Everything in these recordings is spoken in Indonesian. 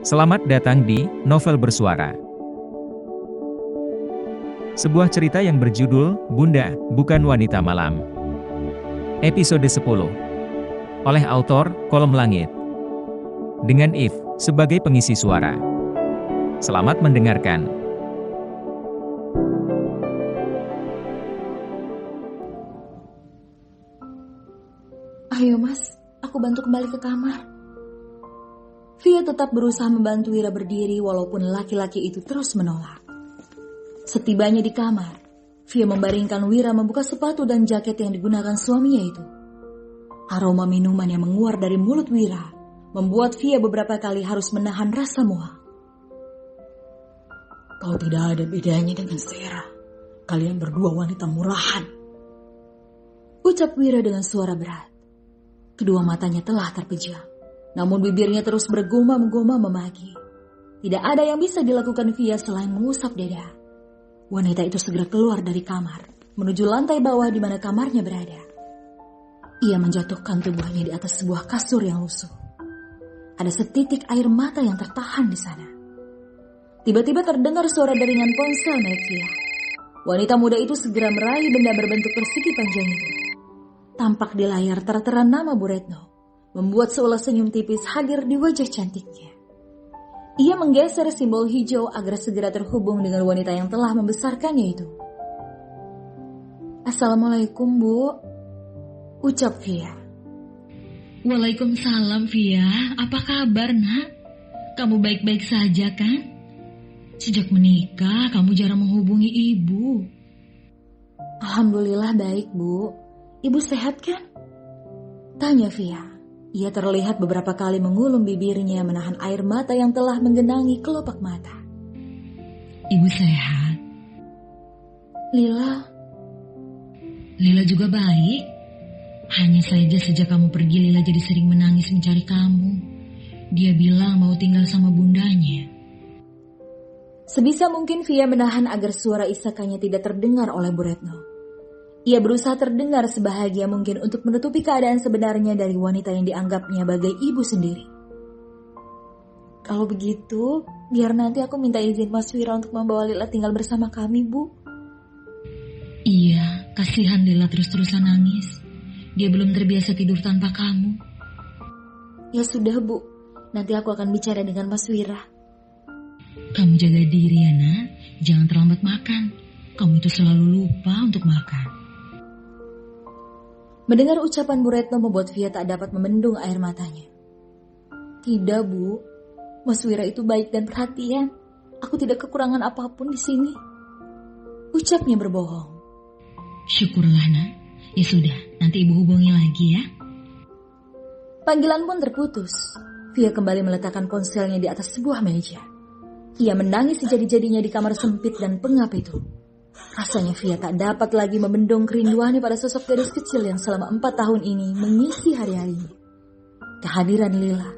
Selamat datang di Novel Bersuara. Sebuah cerita yang berjudul Bunda, Bukan Wanita Malam. Episode 10. Oleh autor Kolom Langit. Dengan If sebagai pengisi suara. Selamat mendengarkan. Ayo mas, aku bantu kembali ke kamar. Via tetap berusaha membantu Wira berdiri walaupun laki-laki itu terus menolak. Setibanya di kamar, Via membaringkan Wira membuka sepatu dan jaket yang digunakan suaminya itu. Aroma minuman yang menguar dari mulut Wira membuat Via beberapa kali harus menahan rasa mual. Kau tidak ada bedanya dengan Sarah. Kalian berdua wanita murahan, ucap Wira dengan suara berat. Kedua matanya telah terpejam. Namun bibirnya terus bergumam-gumam memaki. Tidak ada yang bisa dilakukan Via selain mengusap dada. Wanita itu segera keluar dari kamar, menuju lantai bawah di mana kamarnya berada. Ia menjatuhkan tubuhnya di atas sebuah kasur yang lusuh. Ada setitik air mata yang tertahan di sana. Tiba-tiba terdengar suara deringan ponsel milik Via. Wanita muda itu segera meraih benda berbentuk persegi panjang itu. Tampak di layar tertera nama Bu Retno, membuat seulas senyum tipis hadir di wajah cantiknya. Ia menggeser simbol hijau agar segera terhubung dengan wanita yang telah membesarkannya itu. Assalamualaikum Bu, ucap Via. Waalaikumsalam Via, apa kabar nak? Kamu baik-baik saja kan? Sejak menikah kamu jarang menghubungi ibu. Alhamdulillah baik Bu, ibu sehat kan? Tanya Via. Ia terlihat beberapa kali mengulum bibirnya menahan air mata yang telah menggenangi kelopak mata. Ibu sehat. Lila juga baik. Hanya saja sejak kamu pergi Lila jadi sering menangis mencari kamu. Dia bilang mau tinggal sama bundanya. Sebisa mungkin Via menahan agar suara isakannya tidak terdengar oleh Bu Retno. Ia berusaha terdengar sebahagia mungkin untuk menutupi keadaan sebenarnya dari wanita yang dianggapnya bagai ibu sendiri. Kalau begitu, biar nanti aku minta izin Mas Wira untuk membawa Lila tinggal bersama kami, Bu. Iya, kasihan Lila terus-terusan nangis. Dia belum terbiasa tidur tanpa kamu. Ya sudah, Bu. Nanti aku akan bicara dengan Mas Wira. Kamu jaga diri ya, nak. Jangan terlambat makan. Kamu itu selalu lupa untuk makan. Mendengar ucapan Bu Retno membuat Via tak dapat membendung air matanya. Tidak, Bu. Mas Wira itu baik dan perhatian. Aku tidak kekurangan apapun di sini. Ucapnya berbohong. Syukurlah, nak. Ya sudah, nanti ibu hubungi lagi ya. Panggilan pun terputus. Via kembali meletakkan ponselnya di atas sebuah meja. Ia menangis sejadi-jadinya di kamar sempit dan pengap itu. Rasanya Via tak dapat lagi membendung kerinduannya pada sosok gadis kecil yang selama 4 tahun ini mengisi hari-harinya. Kehadiran Lila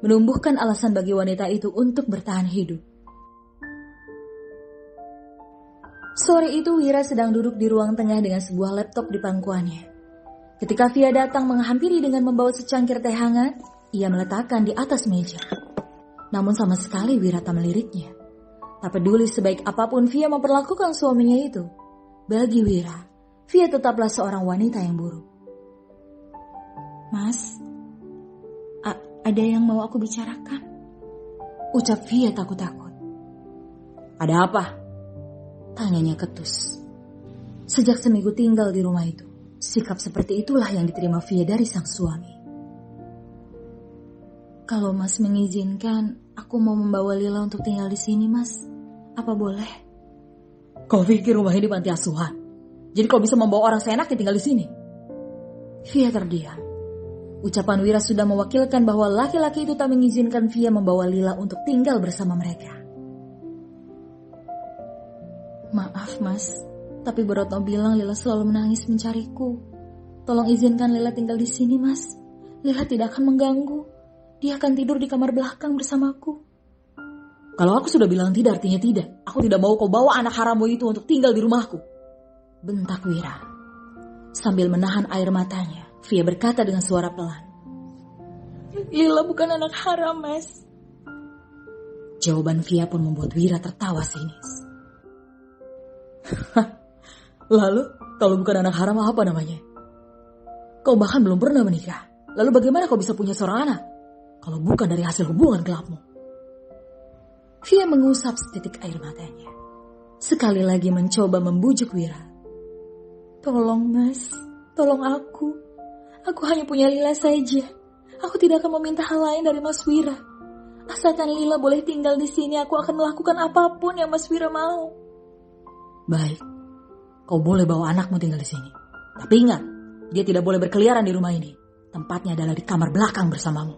menumbuhkan alasan bagi wanita itu untuk bertahan hidup. Sore itu Wira sedang duduk di ruang tengah dengan sebuah laptop di pangkuannya. Ketika Via datang menghampiri dengan membawa secangkir teh hangat, ia meletakkan di atas meja. Namun sama sekali Wira tak meliriknya. Tak peduli sebaik apapun Via memperlakukan suaminya itu. Bagi Wira, Via tetaplah seorang wanita yang buruk. Mas, ada yang mau aku bicarakan? Ucap Via takut-takut. Ada apa? Tanyanya ketus. Sejak seminggu tinggal di rumah itu, sikap seperti itulah yang diterima Via dari sang suami. Kalau Mas mengizinkan, aku mau membawa Lila untuk tinggal di sini, Mas. Apa boleh? Kau pikir rumah ini panti asuhan? Jadi kau bisa membawa orang seenaknya tinggal di sini? Via terdiam. Ucapan Wira sudah mewakilkan bahwa laki-laki itu tak mengizinkan Via membawa Lila untuk tinggal bersama mereka. Maaf, Mas. Tapi Bu Retno bilang Lila selalu menangis mencariku. Tolong izinkan Lila tinggal di sini, Mas. Lila tidak akan mengganggu. Dia akan tidur di kamar belakang bersamaku. Kalau aku sudah bilang tidak, artinya tidak. Aku tidak mau kau bawa anak harammu itu untuk tinggal di rumahku. Bentak Wira. Sambil menahan air matanya, Via berkata dengan suara pelan. Lila bukan anak haram, Mas. Jawaban Via pun membuat Wira tertawa sinis. Lalu, kalau bukan anak haram apa namanya? Kau bahkan belum pernah menikah. Lalu bagaimana kau bisa punya seorang anak? Kalau bukan dari hasil hubungan gelapmu. Via mengusap setitik air matanya. Sekali lagi mencoba membujuk Wira. Tolong, Mas. Tolong aku. Aku hanya punya Lila saja. Aku tidak akan meminta hal lain dari Mas Wira. Asalkan Lila boleh tinggal di sini, aku akan melakukan apapun yang Mas Wira mau. Baik. Kau boleh bawa anakmu tinggal di sini. Tapi ingat, dia tidak boleh berkeliaran di rumah ini. Tempatnya adalah di kamar belakang bersamamu.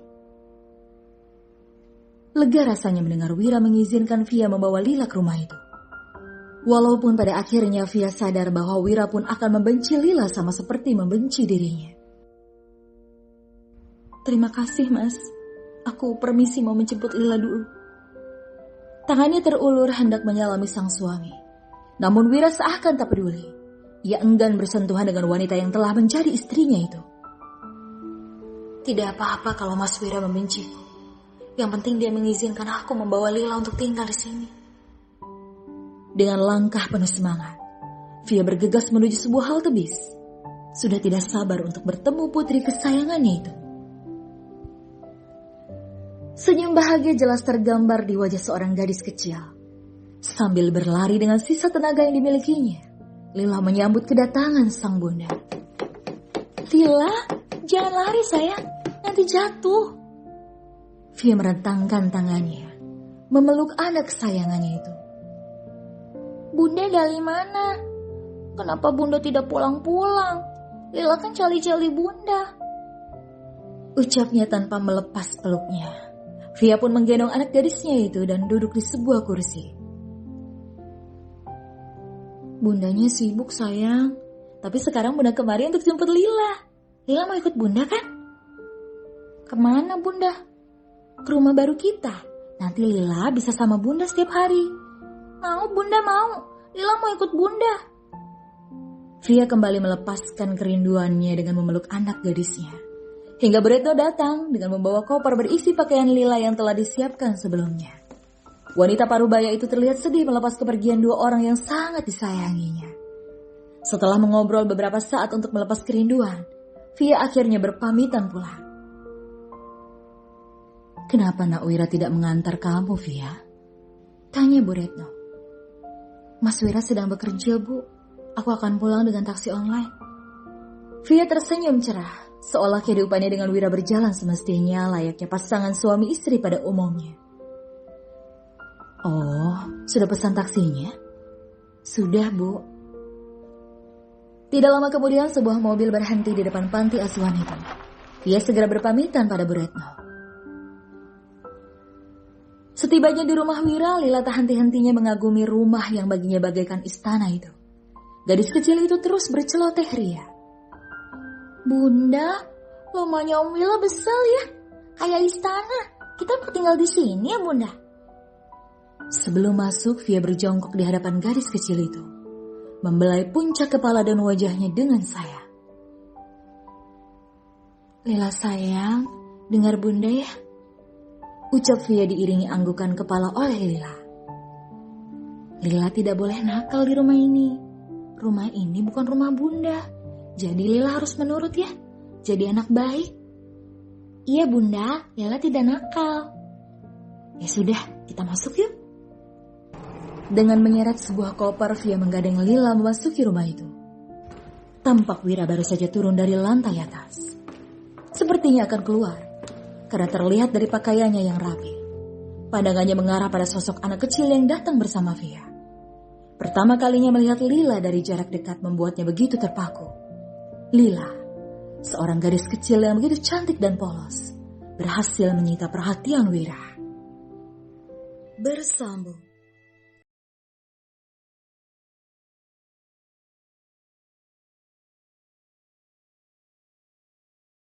Lega rasanya mendengar Wira mengizinkan Via membawa Lila ke rumah itu. Walaupun pada akhirnya Via sadar bahwa Wira pun akan membenci Lila sama seperti membenci dirinya. Terima kasih, Mas. Aku permisi mau menjemput Lila dulu. Tangannya terulur hendak menyalami sang suami. Namun Wira seakan tak peduli. Ia enggan bersentuhan dengan wanita yang telah menjadi istrinya itu. Tidak apa-apa kalau Mas Wira membenciku. Yang penting dia mengizinkan aku membawa Lila untuk tinggal di sini. Dengan langkah penuh semangat, Via bergegas menuju sebuah halte bis. Sudah tidak sabar untuk bertemu putri kesayangannya itu. Senyum bahagia jelas tergambar di wajah seorang gadis kecil. Sambil berlari dengan sisa tenaga yang dimilikinya, Lila menyambut kedatangan sang bunda. Lila, jangan lari sayang, nanti jatuh. Via merentangkan tangannya, memeluk anak kesayangannya itu. Bunda dari mana? Kenapa bunda tidak pulang-pulang? Lila kan cali-cali bunda. Ucapnya tanpa melepas peluknya. Via pun menggendong anak gadisnya itu dan duduk di sebuah kursi. Bundanya sibuk sayang, tapi sekarang bunda kemari untuk jemput Lila. Lila mau ikut bunda kan? Kemana bunda? Ke rumah baru kita. Nanti Lila bisa sama bunda setiap hari. Mau bunda mau. Lila mau ikut bunda. Via kembali melepaskan kerinduannya dengan memeluk anak gadisnya. Hingga Bretno datang dengan membawa koper berisi pakaian Lila yang telah disiapkan sebelumnya. Wanita parubaya itu terlihat sedih melepas kepergian dua orang yang sangat disayanginya. Setelah mengobrol beberapa saat untuk melepas kerinduan, Via akhirnya berpamitan pulang. Kenapa Nak Wira tidak mengantar kamu, Via? Tanya Bu Retno. Mas Wira sedang bekerja, Bu. Aku akan pulang dengan taksi online. Via tersenyum cerah, seolah kehidupannya dengan Wira berjalan semestinya layaknya pasangan suami istri pada umumnya. Oh, sudah pesan taksinya? Sudah, Bu. Tidak lama kemudian sebuah mobil berhenti di depan panti asuhan itu. Via segera berpamitan pada Bu Retno. Setibanya di rumah Wira, Lila tak henti-hentinya mengagumi rumah yang baginya bagaikan istana itu. Gadis kecil itu terus berceloteh ria. Bunda, rumahnya Om Wira besar ya, kayak istana. Kita mau tinggal di sini ya Bunda. Sebelum masuk, Via berjongkok di hadapan gadis kecil itu, membelai puncak kepala dan wajahnya dengan sayang. Lila sayang, dengar Bunda ya. Ucap Via diiringi anggukan kepala oleh Lila. Lila tidak boleh nakal di rumah ini. Rumah ini bukan rumah Bunda. Jadi Lila harus menurut ya. Jadi anak baik. Iya Bunda, Lila tidak nakal. Ya sudah, kita masuk yuk. Dengan menyeret sebuah koper, Via menggandeng Lila memasuki rumah itu. Tampak Wira baru saja turun dari lantai atas. Sepertinya akan keluar. Karena terlihat dari pakaiannya yang rapi. Pandangannya mengarah pada sosok anak kecil yang datang bersama Via. Pertama kalinya melihat Lila dari jarak dekat membuatnya begitu terpaku. Lila, seorang gadis kecil yang begitu cantik dan polos, berhasil menyita perhatian Wira. Bersambung.